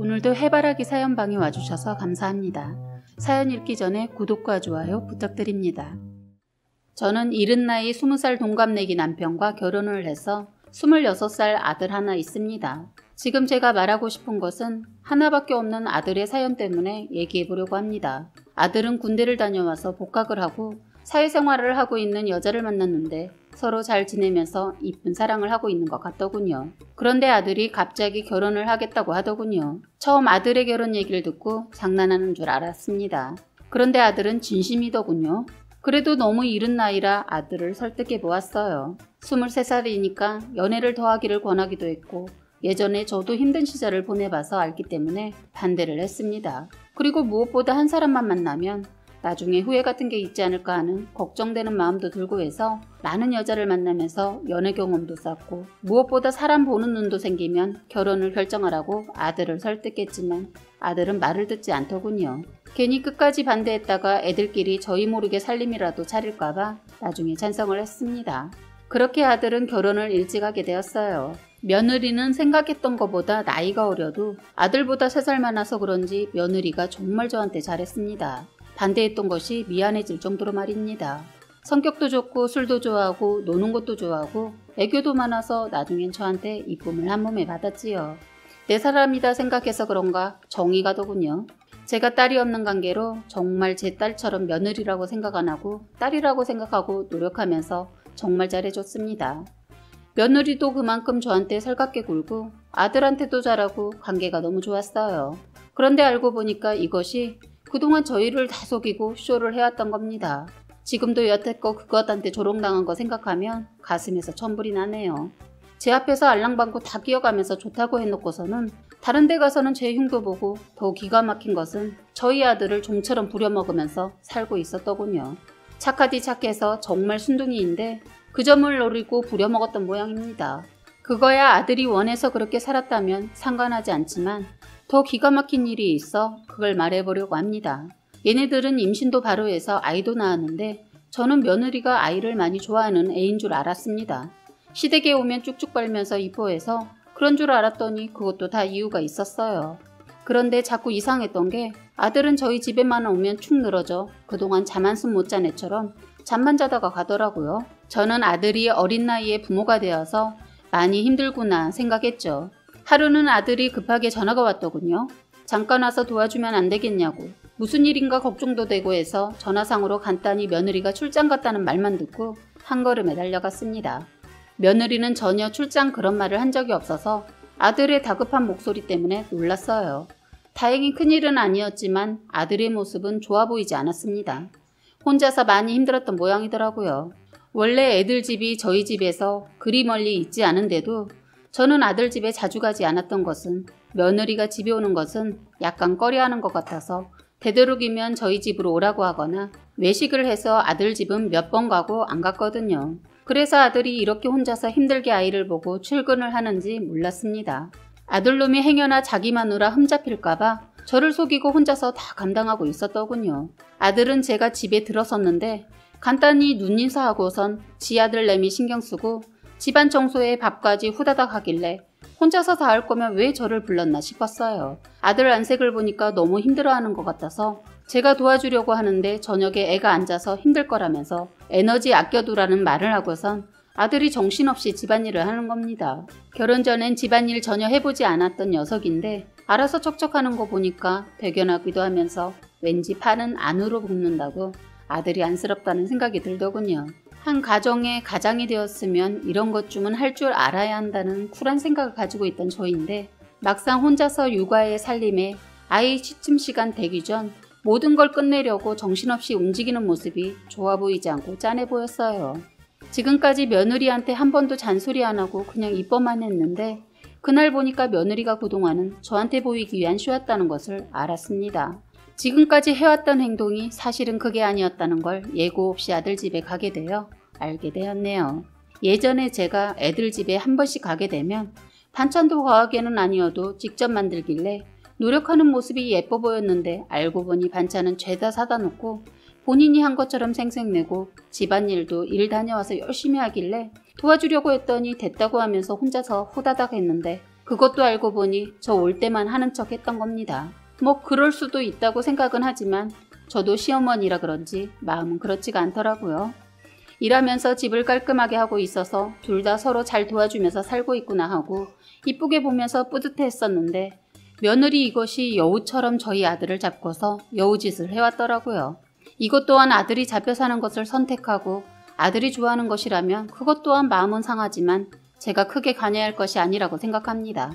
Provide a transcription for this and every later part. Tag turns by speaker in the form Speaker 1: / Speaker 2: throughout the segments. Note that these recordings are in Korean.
Speaker 1: 오늘도 해바라기 사연방에 와주셔서 감사합니다. 사연 읽기 전에 구독과 좋아요 부탁드립니다. 저는 이른 나이 20살 동갑내기 남편과 결혼을 해서 26살 아들 하나 있습니다. 지금 제가 말하고 싶은 것은 하나밖에 없는 아들의 사연 때문에 얘기해 보려고 합니다. 아들은 군대를 다녀와서 복학을 하고 사회생활을 하고 있는 여자를 만났는데 서로 잘 지내면서 이쁜 사랑을 하고 있는 것 같더군요. 그런데 아들이 갑자기 결혼을 하겠다고 하더군요. 처음 아들의 결혼 얘기를 듣고 장난하는 줄 알았습니다. 그런데 아들은 진심이더군요. 그래도 너무 이른 나이라 아들을 설득해 보았어요. 23살이니까 연애를 더 하기를 권하기도 했고 예전에 저도 힘든 시절을 보내봐서 알기 때문에 반대를 했습니다. 그리고 무엇보다 한 사람만 만나면 나중에 후회 같은 게 있지 않을까 하는 걱정되는 마음도 들고 해서 많은 여자를 만나면서 연애 경험도 쌓고 무엇보다 사람 보는 눈도 생기면 결혼을 결정하라고 아들을 설득했지만 아들은 말을 듣지 않더군요. 괜히 끝까지 반대했다가 애들끼리 저희 모르게 살림이라도 차릴까봐 나중에 찬성을 했습니다. 그렇게 아들은 결혼을 일찍 하게 되었어요. 며느리는 생각했던 것보다 나이가 어려도 아들보다 3살 많아서 그런지 며느리가 정말 저한테 잘했습니다. 반대했던 것이 미안해질 정도로 말입니다. 성격도 좋고 술도 좋아하고 노는 것도 좋아하고 애교도 많아서 나중엔 저한테 이쁨을 한 몸에 받았지요. 내 사람이다 생각해서 그런가 정이 가더군요. 제가 딸이 없는 관계로 정말 제 딸처럼 며느리라고 생각 안 하고 딸이라고 생각하고 노력하면서 정말 잘해줬습니다. 며느리도 그만큼 저한테 살갑게 굴고 아들한테도 잘하고 관계가 너무 좋았어요. 그런데 알고 보니까 이것이 그동안 저희를 다 속이고 쇼를 해왔던 겁니다. 지금도 여태껏 그것한테 조롱당한 거 생각하면 가슴에서 천불이 나네요. 제 앞에서 알랑방구 다 끼어가면서 좋다고 해놓고서는 다른 데 가서는 제 흉도 보고 더 기가 막힌 것은 저희 아들을 종처럼 부려먹으면서 살고 있었더군요. 착하디 착해서 정말 순둥이인데 그 점을 노리고 부려먹었던 모양입니다. 그거야 아들이 원해서 그렇게 살았다면 상관하지 않지만 더 기가 막힌 일이 있어 그걸 말해보려고 합니다. 얘네들은 임신도 바로 해서 아이도 낳았는데 저는 며느리가 아이를 많이 좋아하는 애인 줄 알았습니다. 시댁에 오면 쭉쭉 빨면서 이뻐해서 그런 줄 알았더니 그것도 다 이유가 있었어요. 그런데 자꾸 이상했던 게 아들은 저희 집에만 오면 축 늘어져 그동안 잠 한숨 못 잔 애처럼 잠만 자다가 가더라고요. 저는 아들이 어린 나이에 부모가 되어서 많이 힘들구나 생각했죠. 하루는 아들이 급하게 전화가 왔더군요. 잠깐 와서 도와주면 안 되겠냐고 무슨 일인가 걱정도 되고 해서 전화상으로 간단히 며느리가 출장 갔다는 말만 듣고 한 걸음에 달려갔습니다. 며느리는 전혀 출장 그런 말을 한 적이 없어서 아들의 다급한 목소리 때문에 놀랐어요. 다행히 큰일은 아니었지만 아들의 모습은 좋아 보이지 않았습니다. 혼자서 많이 힘들었던 모양이더라고요. 원래 애들 집이 저희 집에서 그리 멀리 있지 않은데도 저는 아들 집에 자주 가지 않았던 것은 며느리가 집에 오는 것은 약간 꺼려하는 것 같아서 되도록이면 저희 집으로 오라고 하거나 외식을 해서 아들 집은 몇 번 가고 안 갔거든요. 그래서 아들이 이렇게 혼자서 힘들게 아이를 보고 출근을 하는지 몰랐습니다. 아들놈이 행여나 자기 마누라 흠잡힐까봐 저를 속이고 혼자서 다 감당하고 있었더군요. 아들은 제가 집에 들어섰는데 간단히 눈인사하고선 지 아들내미 신경쓰고 집안 청소에 밥까지 후다닥 하길래 혼자서 다 할 거면 왜 저를 불렀나 싶었어요. 아들 안색을 보니까 너무 힘들어하는 것 같아서 제가 도와주려고 하는데 저녁에 애가 앉아서 힘들 거라면서 에너지 아껴두라는 말을 하고선 아들이 정신없이 집안일을 하는 겁니다. 결혼 전엔 집안일 전혀 해보지 않았던 녀석인데 알아서 척척하는 거 보니까 대견하기도 하면서 왠지 팔은 안으로 굽는다고 아들이 안쓰럽다는 생각이 들더군요. 한 가정의 가장이 되었으면 이런 것쯤은 할 줄 알아야 한다는 쿨한 생각을 가지고 있던 저인데 막상 혼자서 육아의 살림에 아이 취침 시간 되기 전 모든 걸 끝내려고 정신없이 움직이는 모습이 좋아 보이지 않고 짠해 보였어요. 지금까지 며느리한테 한 번도 잔소리 안 하고 그냥 이뻐만 했는데 그날 보니까 며느리가 그동안은 저한테 보이기 위한 쇼였다는 것을 알았습니다. 지금까지 해왔던 행동이 사실은 그게 아니었다는 걸 예고 없이 아들 집에 가게 되어 알게 되었네요. 예전에 제가 애들 집에 한 번씩 가게 되면 반찬도 과하게는 아니어도 직접 만들길래 노력하는 모습이 예뻐 보였는데 알고 보니 반찬은 죄다 사다 놓고 본인이 한 것처럼 생색내고 집안일도 일 다녀와서 열심히 하길래 도와주려고 했더니 됐다고 하면서 혼자서 후다닥 했는데 그것도 알고 보니 저 올 때만 하는 척 했던 겁니다. 뭐 그럴 수도 있다고 생각은 하지만 저도 시어머니라 그런지 마음은 그렇지가 않더라고요. 일하면서 집을 깔끔하게 하고 있어서 둘 다 서로 잘 도와주면서 살고 있구나 하고 이쁘게 보면서 뿌듯해했었는데 며느리 이것이 여우처럼 저희 아들을 잡고서 여우짓을 해왔더라고요. 이것 또한 아들이 잡혀 사는 것을 선택하고 아들이 좋아하는 것이라면 그것 또한 마음은 상하지만 제가 크게 관여할 것이 아니라고 생각합니다.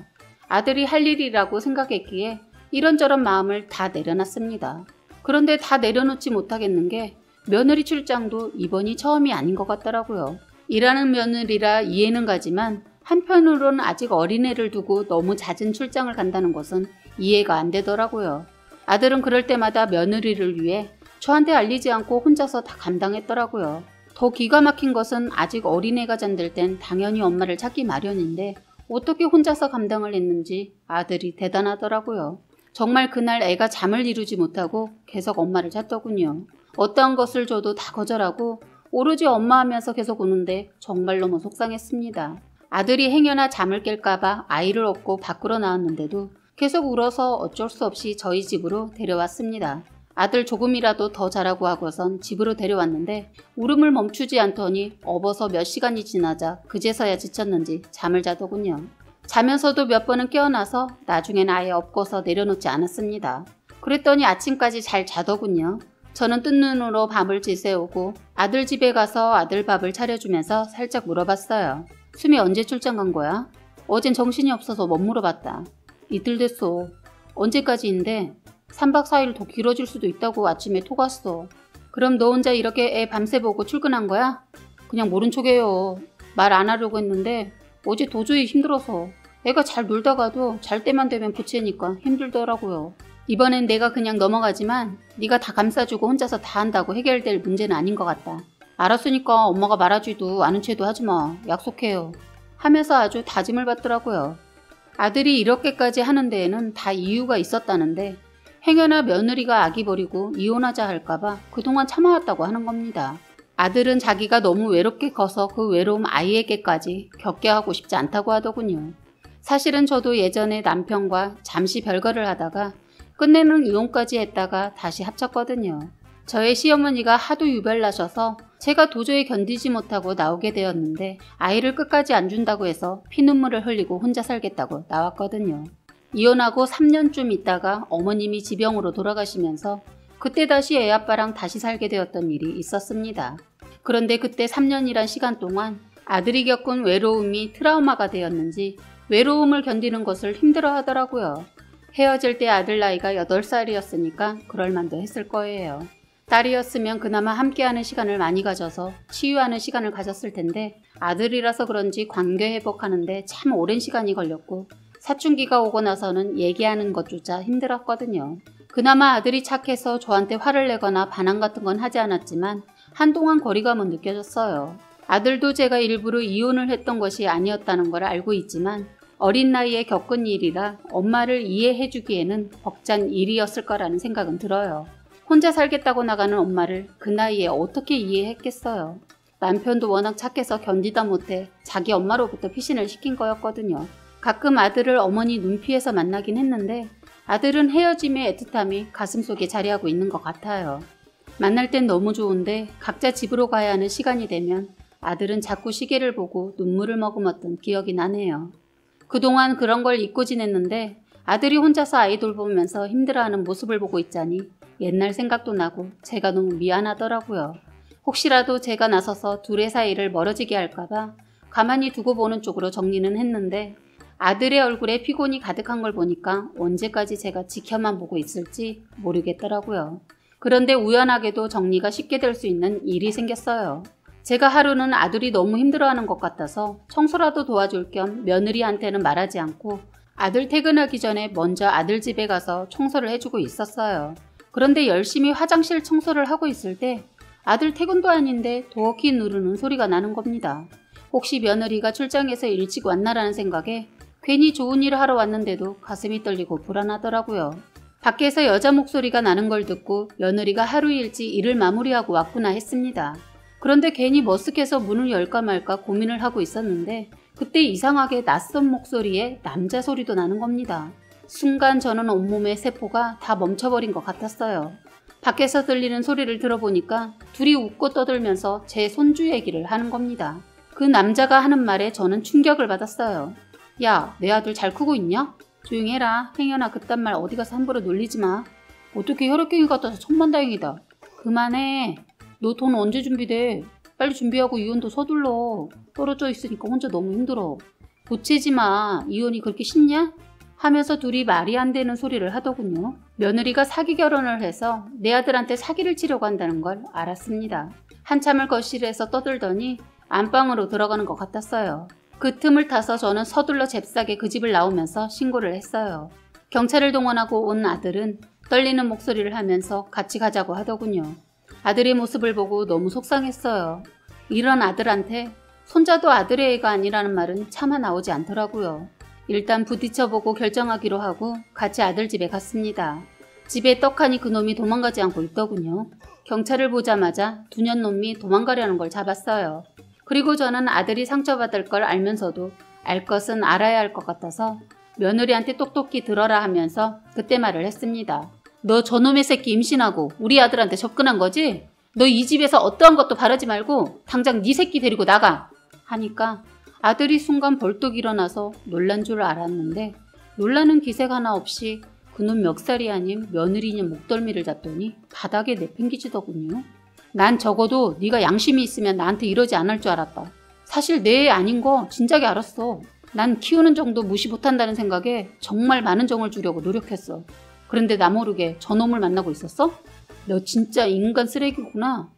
Speaker 1: 아들이 할 일이라고 생각했기에 이런저런 마음을 다 내려놨습니다. 그런데 다 내려놓지 못하겠는 게 며느리 출장도 이번이 처음이 아닌 것 같더라고요. 일하는 며느리라 이해는 가지만 한편으로는 아직 어린애를 두고 너무 잦은 출장을 간다는 것은 이해가 안 되더라고요. 아들은 그럴 때마다 며느리를 위해 저한테 알리지 않고 혼자서 다 감당했더라고요. 더 기가 막힌 것은 아직 어린애가 잠들 땐 당연히 엄마를 찾기 마련인데 어떻게 혼자서 감당을 했는지 아들이 대단하더라고요. 정말 그날 애가 잠을 이루지 못하고 계속 엄마를 찾더군요. 어떠한 것을 줘도 다 거절하고 오로지 엄마 하면서 계속 우는데 정말 너무 속상했습니다. 아들이 행여나 잠을 깰까봐 아이를 업고 밖으로 나왔는데도 계속 울어서 어쩔 수 없이 저희 집으로 데려왔습니다. 아들 조금이라도 더 자라고 하고선 집으로 데려왔는데 울음을 멈추지 않더니 업어서 몇 시간이 지나자 그제서야 지쳤는지 잠을 자더군요. 자면서도 몇 번은 깨어나서 나중엔 아예 업고서 내려놓지 않았습니다. 그랬더니 아침까지 잘 자더군요. 저는 뜬 눈으로 밤을 지새우고 아들 집에 가서 아들 밥을 차려주면서 살짝 물어봤어요. 수미 언제 출장 간 거야? 어젠 정신이 없어서 못 물어봤다. 이틀 됐어. 언제까지인데? 3박 4일 더 길어질 수도 있다고 아침에 톡 왔어. 그럼 너 혼자 이렇게 애 밤새 보고 출근한 거야? 그냥 모른 척해요. 말 안 하려고 했는데 어제 도저히 힘들어서. 애가 잘 놀다가도 잘 때만 되면 부채니까 힘들더라고요. 이번엔 내가 그냥 넘어가지만 네가 다 감싸주고 혼자서 다 한다고 해결될 문제는 아닌 것 같다. 알았으니까 엄마가 말하지도 않은 채도 하지마. 약속해요. 하면서 아주 다짐을 받더라고요. 아들이 이렇게까지 하는 데에는 다 이유가 있었다는데 행여나 며느리가 아기 버리고 이혼하자 할까봐 그동안 참아왔다고 하는 겁니다. 아들은 자기가 너무 외롭게 커서 그 외로움 아이에게까지 겪게 하고 싶지 않다고 하더군요. 사실은 저도 예전에 남편과 잠시 별거를 하다가 끝내는 이혼까지 했다가 다시 합쳤거든요. 저의 시어머니가 하도 유별나셔서 제가 도저히 견디지 못하고 나오게 되었는데 아이를 끝까지 안 준다고 해서 피눈물을 흘리고 혼자 살겠다고 나왔거든요. 이혼하고 3년쯤 있다가 어머님이 지병으로 돌아가시면서 그때 다시 애아빠랑 다시 살게 되었던 일이 있었습니다. 그런데 그때 3년이란 시간 동안 아들이 겪은 외로움이 트라우마가 되었는지 외로움을 견디는 것을 힘들어 하더라고요. 헤어질 때 아들 나이가 8살이었으니까 그럴만도 했을 거예요. 딸이었으면 그나마 함께하는 시간을 많이 가져서 치유하는 시간을 가졌을 텐데 아들이라서 그런지 관계 회복하는데 참 오랜 시간이 걸렸고 사춘기가 오고 나서는 얘기하는 것조차 힘들었거든요. 그나마 아들이 착해서 저한테 화를 내거나 반항 같은 건 하지 않았지만 한동안 거리감은 느껴졌어요. 아들도 제가 일부러 이혼을 했던 것이 아니었다는 걸 알고 있지만 어린 나이에 겪은 일이라 엄마를 이해해주기에는 벅찬 일이었을 거라는 생각은 들어요. 혼자 살겠다고 나가는 엄마를 그 나이에 어떻게 이해했겠어요. 남편도 워낙 착해서 견디다 못해 자기 엄마로부터 피신을 시킨 거였거든요. 가끔 아들을 어머니 눈피해서 만나긴 했는데 아들은 헤어짐의 애틋함이 가슴속에 자리하고 있는 것 같아요. 만날 땐 너무 좋은데 각자 집으로 가야 하는 시간이 되면 아들은 자꾸 시계를 보고 눈물을 머금었던 기억이 나네요. 그동안 그런 걸 잊고 지냈는데 아들이 혼자서 아이 돌보면서 힘들어하는 모습을 보고 있자니 옛날 생각도 나고 제가 너무 미안하더라고요. 혹시라도 제가 나서서 둘의 사이를 멀어지게 할까봐 가만히 두고 보는 쪽으로 정리는 했는데 아들의 얼굴에 피곤이 가득한 걸 보니까 언제까지 제가 지켜만 보고 있을지 모르겠더라고요. 그런데 우연하게도 정리가 쉽게 될 수 있는 일이 생겼어요. 제가 하루는 아들이 너무 힘들어하는 것 같아서 청소라도 도와줄 겸 며느리한테는 말하지 않고 아들 퇴근하기 전에 먼저 아들 집에 가서 청소를 해주고 있었어요. 그런데 열심히 화장실 청소를 하고 있을 때 아들 퇴근도 아닌데 도어키 누르는 소리가 나는 겁니다. 혹시 며느리가 출장에서 일찍 왔나라는 생각에 괜히 좋은 일을 하러 왔는데도 가슴이 떨리고 불안하더라고요. 밖에서 여자 목소리가 나는 걸 듣고 며느리가 하루 일찍 일을 마무리하고 왔구나 했습니다. 그런데 괜히 머쓱해서 문을 열까 말까 고민을 하고 있었는데 그때 이상하게 낯선 목소리에 남자 소리도 나는 겁니다. 순간 저는 온몸의 세포가 다 멈춰버린 것 같았어요. 밖에서 들리는 소리를 들어보니까 둘이 웃고 떠들면서 제 손주 얘기를 하는 겁니다. 그 남자가 하는 말에 저는 충격을 받았어요. 야, 내 아들 잘 크고 있냐? 조용히 해라. 행여나 그딴 말 어디 가서 함부로 놀리지 마. 어떻게 혈액형이 같아서 천만다행이다. 그만해. 너 돈 언제 준비돼? 빨리 준비하고 이혼도 서둘러. 떨어져 있으니까 혼자 너무 힘들어. 보채지 마. 이혼이 그렇게 쉽냐? 하면서 둘이 말이 안 되는 소리를 하더군요. 며느리가 사기 결혼을 해서 내 아들한테 사기를 치려고 한다는 걸 알았습니다. 한참을 거실에서 떠들더니 안방으로 들어가는 것 같았어요. 그 틈을 타서 저는 서둘러 잽싸게 그 집을 나오면서 신고를 했어요. 경찰을 동원하고 온 아들은 떨리는 목소리를 하면서 같이 가자고 하더군요. 아들의 모습을 보고 너무 속상했어요. 이런 아들한테 손자도 아들의 애가 아니라는 말은 차마 나오지 않더라고요. 일단 부딪혀보고 결정하기로 하고 같이 아들 집에 갔습니다. 집에 떡하니 그놈이 도망가지 않고 있더군요. 경찰을 보자마자 두년놈이 도망가려는 걸 잡았어요. 그리고 저는 아들이 상처받을 걸 알면서도 알 것은 알아야 할 것 같아서 며느리한테 똑똑히 들어라 하면서 그때 말을 했습니다. 너 저놈의 새끼 임신하고 우리 아들한테 접근한 거지? 너 이 집에서 어떠한 것도 바라지 말고 당장 네 새끼 데리고 나가! 하니까 아들이 순간 벌떡 일어나서 놀란 줄 알았는데 놀라는 기색 하나 없이 그놈 멱살이 아닌 며느리인 목덜미를 잡더니 바닥에 내팽개치더군요. 난 적어도 네가 양심이 있으면 나한테 이러지 않을 줄 알았다. 사실 내 애 아닌 거 진작에 알았어. 난 키우는 정도 무시 못한다는 생각에 정말 많은 정을 주려고 노력했어. 그런데 나 모르게 저놈을 만나고 있었어? 너 진짜 인간 쓰레기구나.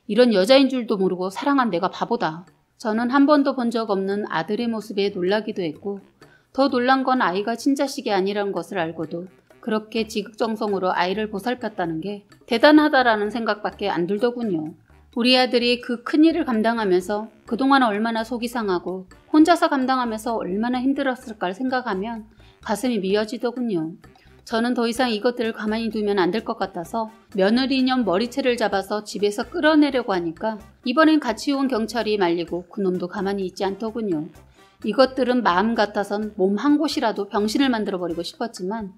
Speaker 1: 이런 여자인 줄도 모르고 사랑한 내가 바보다. 저는 한 번도 본 적 없는 아들의 모습에 놀라기도 했고 더 놀란 건 아이가 친자식이 아니라는 것을 알고도 그렇게 지극정성으로 아이를 보살폈다는 게 대단하다라는 생각밖에 안 들더군요. 우리 아들이 그 큰일을 감당하면서 그동안 얼마나 속이 상하고 혼자서 감당하면서 얼마나 힘들었을까를 생각하면 가슴이 미어지더군요. 저는 더 이상 이것들을 가만히 두면 안 될 것 같아서 며느리년 머리채를 잡아서 집에서 끌어내려고 하니까 이번엔 같이 온 경찰이 말리고 그놈도 가만히 있지 않더군요. 이것들은 마음 같아선 몸 한 곳이라도 병신을 만들어버리고 싶었지만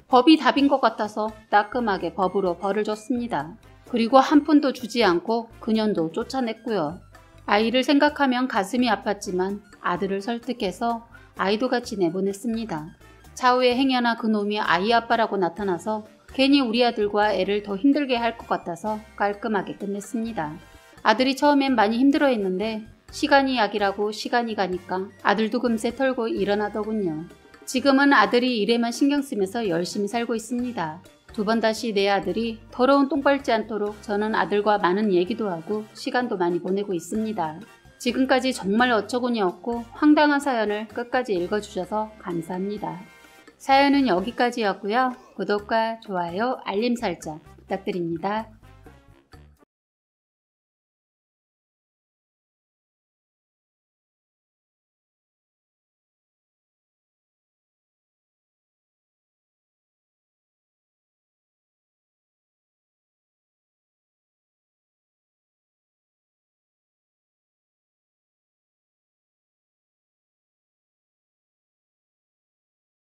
Speaker 1: 법이 답인 것 같아서 따끔하게 법으로 벌을 줬습니다. 그리고 한 푼도 주지 않고 그년도 쫓아냈고요. 아이를 생각하면 가슴이 아팠지만 아들을 설득해서 아이도 같이 내보냈습니다. 차후에 행여나 그놈이 아이 아빠라고 나타나서 괜히 우리 아들과 애를 더 힘들게 할 것 같아서 깔끔하게 끝냈습니다. 아들이 처음엔 많이 힘들어했는데 시간이 약이라고 시간이 가니까 아들도 금세 털고 일어나더군요. 지금은 아들이 일에만 신경 쓰면서 열심히 살고 있습니다. 두 번 다시 내 아들이 더러운 똥 밟지 않도록 저는 아들과 많은 얘기도 하고 시간도 많이 보내고 있습니다. 지금까지 정말 어처구니 없고 황당한 사연을 끝까지 읽어주셔서 감사합니다. 사연은 여기까지였고요. 구독과 좋아요, 알림 설정 부탁드립니다.